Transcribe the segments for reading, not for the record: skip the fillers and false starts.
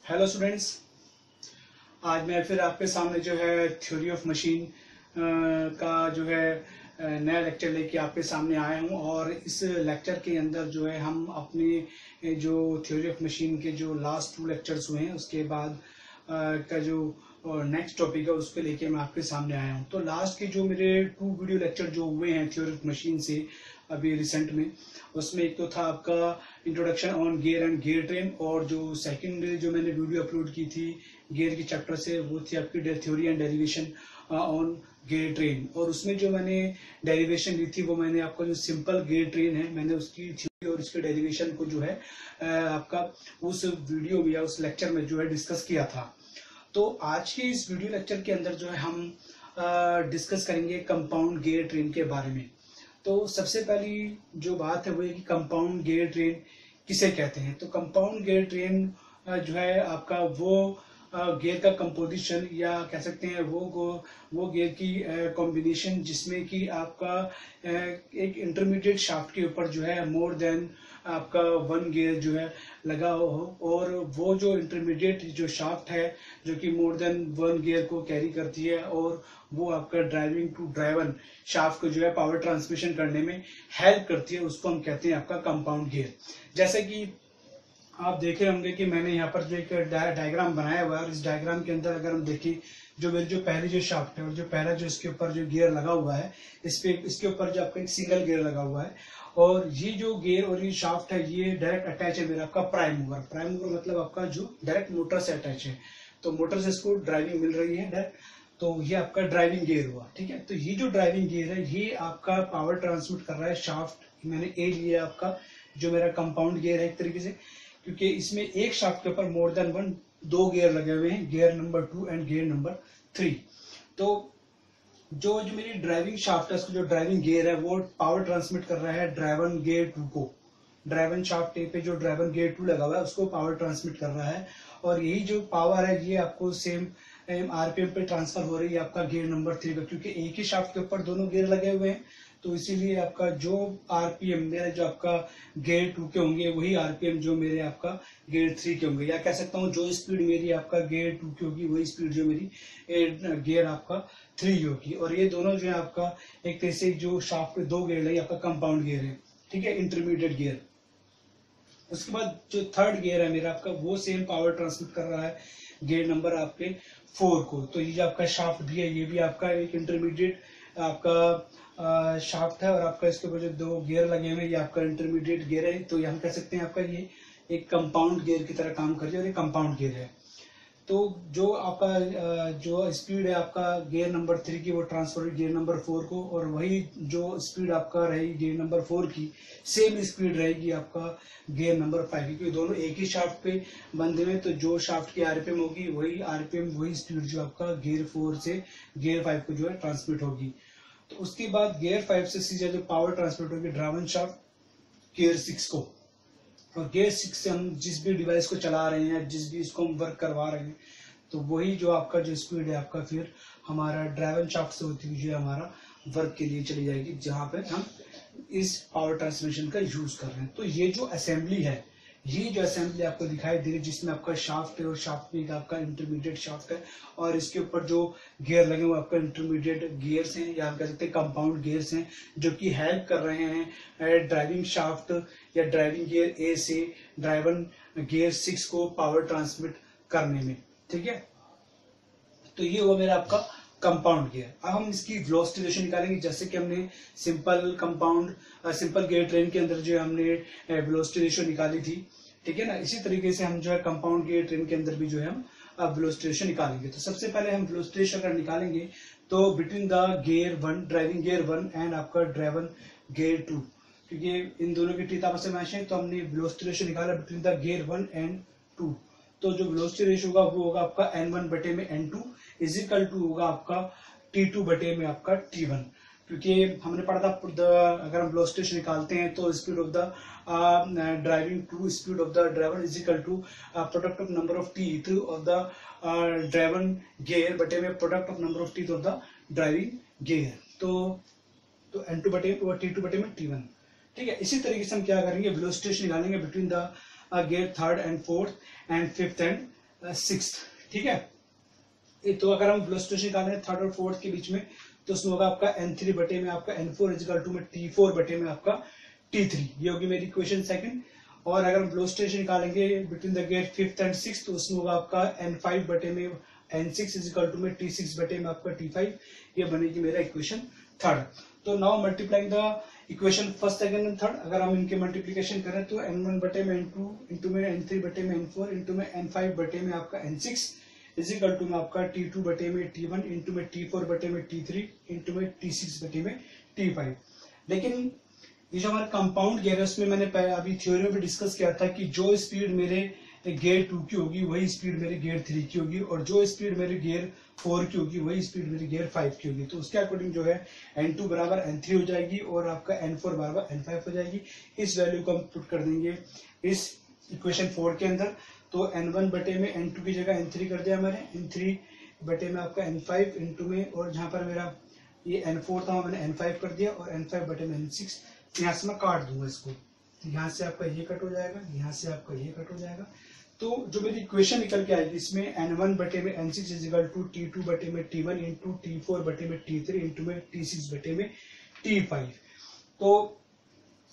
Hello students, आज मैं फिर आपके सामने जो है थ्योरी ऑफ मशीन का जो है नया लेक्चर लेके आपके सामने आया हूँ। और इस लेक्चर के अंदर जो है हम अपने जो थ्योरी ऑफ मशीन के जो लास्ट 2 लेक्चर्स हुए हैं उसके बाद का जो नेक्स्ट टॉपिक है उसको लेके मैं आपके सामने आया हूँ। तो लास्ट के जो मेरे 2 वीडियो लेक्चर जो हुए हैं थ्योरी ऑफ मशीन से अभी रिसेंट में, उसमें एक तो था आपका introduction on gear and gear train, और जो सेकंड जो मैंने वीडियो अपलोड की थी गियर की चैप्टर से वो थी आपकी theory and derivation on gear train. और उसमें जो मैंने डेरिवेशन ली थी वो मैंने आपका जो सिंपल गियर ट्रेन है मैंने उसकी थ्योरी और उसके डेरिवेशन को जो है आपका उस वीडियो में या उस लेक्चर में जो है डिस्कस किया था। तो आज के इस वीडियो लेक्चर के अंदर जो है हम डिस्कस करेंगे कंपाउंड गियर ट्रेन के बारे में। तो सबसे पहली जो बात है वो है कि कंपाउंड गियर ट्रेन किसे कहते हैं। तो कंपाउंड गियर ट्रेन जो है आपका वो गियर का कंपोजिशन या कह सकते हैं वो गियर की कॉम्बिनेशन जिसमें कि आपका एक इंटरमीडिएट शाफ्ट के ऊपर जो है मोर देन आपका 1 गियर जो है लगा हो, और वो जो इंटरमीडिएट जो शाफ्ट है जो कि मोर देन 1 गियर को कैरी करती है और वो आपका ड्राइविंग टू ड्राइवन शाफ्ट को जो है पावर ट्रांसमिशन करने में हेल्प करती है, उसको हम कहते हैं आपका कंपाउंड गियर। जैसे कि आप देख रहे होंगे कि मैंने यहाँ पर जो एक डायग्राम बनाया हुआ है, और इस डायग्राम के अंदर अगर हम देखें जो मेरी जो पहली जो शाफ्ट है और जो पहला जो इसके ऊपर जो गियर लगा हुआ है इसके ऊपर जो आपका एक सिंगल गियर लगा हुआ है, और ये जो गियर और ये शाफ्ट है ये डायरेक्ट अटैच है मेरा आपका प्राइम मूवर। प्राइम मूवर मतलब आपका जो डायरेक्ट मोटर से अटैच है, तो मोटर से इसको ड्राइविंग मिल रही है डायरेक्ट, तो ये आपका ड्राइविंग गियर हुआ। ठीक है, तो ये जो ड्राइविंग गियर है ये आपका पावर ट्रांसमिट कर रहा है शाफ्ट। मैंने ए लिया आपका जो मेरा कंपाउंड गियर है एक तरीके से, क्योंकि इसमें एक शाफ्ट के ऊपर मोर देन 2 गियर लगे हुए हैं, gear number 2 and gear number 3। तो जो मेरी ड्राइविंग शाफ्ट है उसको जो ड्राइविंग गियर है वो पावर ट्रांसमिट कर रहा है ड्राइवन गियर 2 को। ड्राइवन शाफ्ट पे जो ड्राइवन गियर 2 लगा हुआ है उसको पावर ट्रांसमिट कर रहा है, और यही जो पावर है ये आपको सेम आरपीएम पे ट्रांसफर हो रही है आपका गियर नंबर 3 पे, क्योंकि एक ही शाफ्ट के ऊपर दोनों गियर लगे हुए हैं। तो इसीलिए आपका जो आरपीएम मेरे जो आपका गियर 2 के होंगे वही आरपीएम जो मेरे आपका गियर 3 के होंगे, या कह सकता हूँ जो स्पीड मेरी आपका गियर 2 की होगी वही स्पीड जो मेरी गियर आपका 3 होगी। और ये दोनों जो है आपका एक तरह से जो शाफ्ट पे 2 गियर लगे आपका कंपाउंड गियर है, ठीक है, इंटरमीडिएट गियर। उसके बाद जो थर्ड गियर है मेरा आपका वो सेम पावर ट्रांसमिट कर रहा है गियर नंबर आपके 4 को। तो ये जो आपका शाफ्ट भी है ये भी आपका एक इंटरमीडिएट आपका शाफ्ट है, और आपका इसके ऊपर जो 2 गियर लगे हुए हैं ये आपका इंटरमीडिएट गियर है। तो ये हम कह सकते हैं आपका ये एक कंपाउंड गियर की तरह काम कर रही है, और ये कंपाउंड गियर है। तो जो आपका जो स्पीड है आपका गियर नंबर 3 की वो ट्रांसफर गियर नंबर 4 को, और वही जो स्पीड आपका रहेगी गियर नंबर 4 की सेम स्पीड रहेगी आपका गियर नंबर 5 की, क्योंकि दोनों एक ही शाफ्ट पे बंधे हुए। तो जो शाफ्ट की आरपीएम होगी वही आरपीएम वही स्पीड जो आपका गियर 4 से गियर 5 को जो है ट्रांसमिट होगी। तो उसके बाद गियर 5 से सीधा जो पावर ट्रांसमिट होगी ड्राइवन शाफ्ट गियर 6 को, और गियर 6 से हम जिस भी डिवाइस को चला रहे हैं जिस भी इसको हम वर्क करवा रहे हैं तो वही जो आपका जो स्पीड है आपका फिर हमारा ड्राइवन शाफ्ट से होती हुई जो हमारा वर्क के लिए चली जाएगी जहां पे हम इस पावर ट्रांसमिशन का यूज कर रहे हैं। तो ये जो असेंबली है ये जो असेंबली आपको दिखाई दे रही है जिसमें आपका शाफ्ट है और शाफ्ट में आपका इंटरमीडिएट शाफ्ट है, और इसके ऊपर जो गियर लगे हुए आपका इंटरमीडिएट गियर्स हैं या हम कह सकते हैं कंपाउंड गियर्स हैं जो कि हेल्प कर रहे हैं ड्राइविंग शाफ्ट या ड्राइविंग गियर ए से ड्राइवन गियर 6 को पावर ट्रांसमिट करने में। ठीक है, तो ये हुआ मेरा आपका कंपाउंड गियर। अब हम इसकी वेलोसिटी रेशियो निकालेंगे, जैसे कि हमने सिंपल गियर ट्रेन के अंदर जो हमने वेलोसिटी रेशियो निकाली थी, ठीक है ना, इसी तरीके से हम जो है कंपाउंड गियर ट्रेन के अंदर भी जो है हम अब वेलोसिटी रेशियो निकालेंगे। तो सबसे पहले हम वेलोसिटी रेशियो अगर निकालेंगे तो between the gear 1 driving gear 1 and आपका ड्राइवन गियर 2, क्योंकि इन दोनों की टीथ आपस में मैच है, तो हमने वेलोसिटी रेशियो निकाला बिटवीन द गियर 1 एंड 2। तो जो वेलोसिटी रेशियो होगा वो होगा आपका n1 बटे में n2 इजिकल टू होगा आपका t2 बटे में आपका t1, क्योंकि हमने पढ़ा था अगर हम वेलोसिटी रेशियो निकालते हैं तो speed of the driving to speed of the driver is equal to product of number of teeth of the driven gear बटे में product of number of teeth of the driving gear. तो n2 बटे t2 बटे में t1। ठीक है, इसी तरीके से हम क्या करेंगे वेलोसिटी रेशियो निकालेंगे between the gear 3rd and 4th and 5th and sixth, ठीक है। तो अगर हम वेलोसिटी निकाल रहे हैं थर्ड और फोर्थ के बीच में, तो उसमें होगा आपका n3 बटे में आपका n4 इजिकल टू में t4 बटे में आपका t3, ये होगी मेरी इक्वेशन सेकंड। और अगर हम वेलोसिटी निकालेंगे between the gate fifth and six, तो उसमें होगा आपका n5 बटे में n6 इजिकल टू में t6 बटे में आपका t5, ये बनेगी मेरा इक्वेशन थर्ड। तो now multiplying the equation first second and third, अगर हम इनके मल्टीप्लिकेशन करें तो n1 बटे में n2 इंटू में n3 बटे में n4 इंटू में n5 बटे में आपका n6 इजिकल टू में आपका t2 बटे में t1 इंटू में t4 बटे में t3 इंटू में t6 बटे में t5। लेकिन ये जो हमारा कंपाउंड गियर है उसमें मैंने अभी थ्योरी में भी डिस्कस किया था कि जो स्पीड मेरे गियर 2 की होगी वही स्पीड मेरे गियर 3 की होगी, और जो स्पीड मेरे गियर 4 की होगी वही स्पीड मेरी गियर 5 की होगी। तो उसके अकॉर्डिंग जो है n2 बराबर n3 हो जाएगी और आपका n4 बराबर n5 हो जाएगी। इस वैल्यू को हम पुट कर देंगे इस इक्वेशन 4 के अंदर। तो n1 बटे में n2 की जगह n3 कर दिया मैंने, n3 बटे में आपका n5 इंटू में, और जहां पर मेरा ये n4 था मैंने n5 कर दिया, और n5 बटे में n6। यहाँ से मैं काट दूंगा इसको, यहाँ से आपका ये कट हो जाएगा, यहाँ से आपका ये कट हो जाएगा। तो जो मेरी इक्वेशन निकल के आएगी इसमें n1 बटे में n6 इजिकल टू t2 बटे में t1 इंटू t4 बटे में t3 इंटू में t6 बटे में t5। तो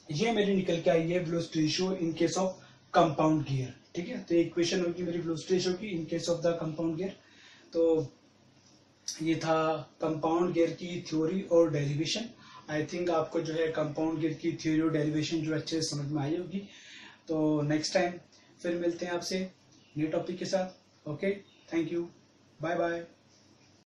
ये मेरी निकल के आई है velocity ratio in case of compound gear, ठीक है। तो इक्वेशन होगी मेरी वेलोसिटी रेशियो की in case of the compound gear. तो ये था कंपाउंड गियर की थ्योरी और डेरिवेशन। आई थिंक आपको जो है कंपाउंड गियर की थ्योरी और डेरिवेशन जो अच्छे से समझ में आई होगी। तो नेक्स्ट टाइम फिर मिलते हैं आपसे नए टॉपिक के साथ। Okay, thank you, bye bye.